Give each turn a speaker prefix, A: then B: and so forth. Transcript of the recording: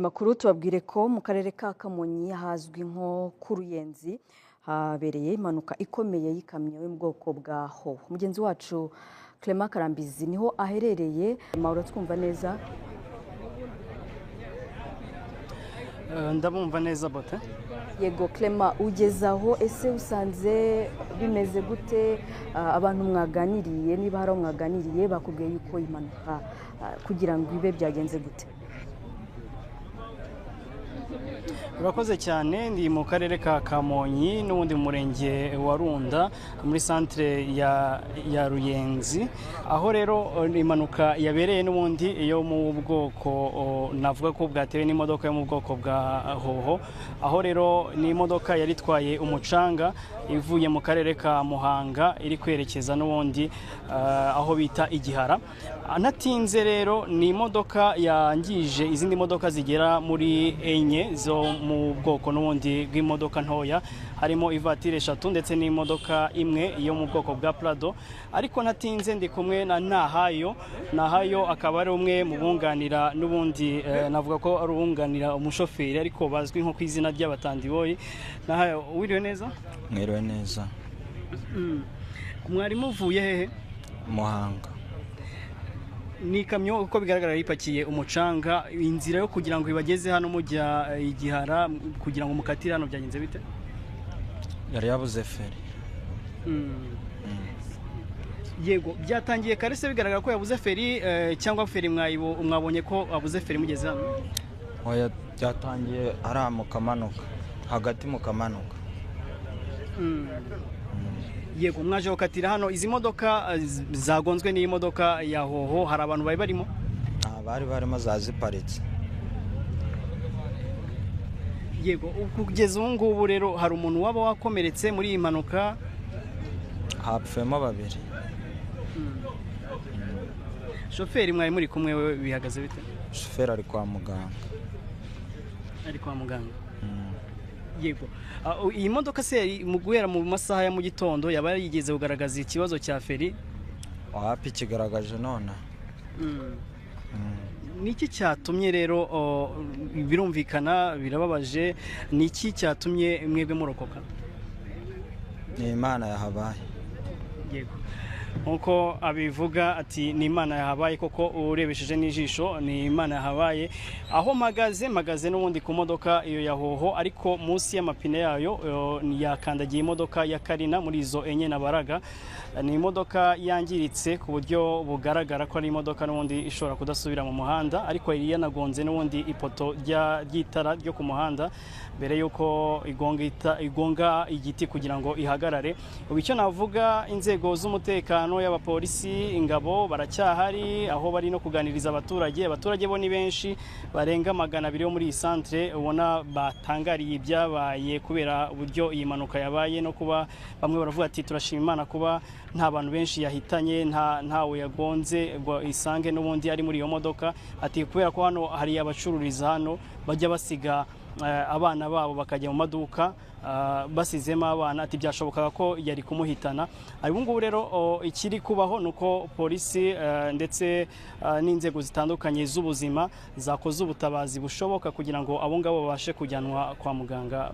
A: makuru tubabwire ko mu karere ka Kamonyi hazwi nko ku Ruyenzi habereye impanuka ikomeye y'ikamyo yo mu bwoko bwa Hoho. Mugenzi wacu Clement Karambizi niho aherereye. Mauro, twumva neza?
B: Ndabumva neza bote.
A: Yego Clement, ugezaho ese usanze bimeze gute? Abantu mwaganiriye, niba hari mwaganiriye bakubwiye yuko impanuka kugira ngo ibe byagenze gute?
B: Urakoze cyane, ndi mu karere ka Kamonyi n'ubundi mu murenge wa Runda muri centre ya Ruyenzi, aho rero impanuka yabereye n'ubundi yo mu bwoko navuga ko bwatewe n'imodoka yo mu bwoko bwa Hoho, aho rero ni imodoka yari itwaye umucanga ivuye mu karere ka Muhanga iri kwerekeza n'ubundi aho bita Igihara. Anatinze rero ni imodoka yangije izindi modoka zigera muri enye zo mu bwoko n'ubundi bw'imodoka ntoya, harimo ivatire 3 ndetse n'imodoka imwe yo mu bwoko bwa Prado. Ariko natinze ndi kumwe na Nahayo akaba ari umwe mu bunganira n'ubundi navuga ko ari ubunganira umushoferi ariko bazwi nko kwizina ry'abatandiboyi. Nahayo, wiriwe neza?
C: Mwiriwe neza.
B: Mwari muvuye hehe?
C: Muhanga.
B: Ni kamyo uko bigaragara yipakiye umucanga, inzira yo kugira ngo ibageze hano mujya Igihara kugira ngo mukatire hano byagenze bite?
C: Yari yabuze feri.
B: Yego, byatangiye kare se bigaragara ko yabuze feri cyangwa feri mwabonye ko abuze feri mugeze hano?
C: Oya, byatangiye ari mu kamanuka, hagati mu kamanuka.
B: Yego, mwaje gukatira hano, izi modoka zagonzwe n'iyi modoka ya Hoho, hari abantu bari barimo?
C: Bari barimo zaziparitse.
B: Yego, kugeza ubu ngubu rero hari umuntu waba wakomeretse muri iyi mpanuka?
C: Hapfuyemo 2.
B: Shoferi mwari muri kumwe we bihagaze bite?
C: Shoferi ari kwa muganga.
B: Ari kwa muganga. Yego, iyi modoka se mu guhera mu masaha ya mu gitondo yaba yigeze kugaragaza ikibazo cya feri?
C: Wapi kigaragaje none.
B: Niki cyatumye rero birumvikana birababaje, niki cyatumye mwebwe murokoka?
C: Ni Imana yahabaye.
B: Yego, nkuko abivuga ati ni Imana yahabaye, koko urebesheje n'ijisho ni Imana yahabaye. Aho magaze n'ubundi ku modoka iyo ya Hoho, ariko munsi y'amapine yayo yakandagiye imodoka ya Karina muri izo enye nabaraga. Ni imodoka yangiritse ku buryo bugaragara ko ari imodoka n'ubundi ishobora kudasubira mu muhanda, ariko yari yanagonze n'ubundi ipoto ry'itara ryo ku muhanda mbere yuko igonga igiti kugira ngo ihagarare. Icyo navuga, inzego z'umutekano y'abapolisi, ingabo baracyahari aho bari no kuganiriza abaturage. Abaturage bo ni benshi barenga 200 yo muri iyi centre, ubona batangariye ibyabaye kubera uburyo iyi mpanuka yabaye, no kuba bamwe baravuga ati turashima Imana kuba nta bantu benshi yahitanye, ntawe yagonze ngo isange n'ubundi ari muri iyo modoka. Ati kubera ko hano hari abacururiza hano bajya basiga abana babo bakajya mu maduka basizemo abana, ati byashobokaga ko yari kumuhitana. Ubu ngubu rero ikiri kubaho nuko polisi ndetse n'inzego zitandukanye z'ubuzima zakoze ubutabazi bushoboka kugira ngo abo ngabo babashe kujyanwa kwa muganga.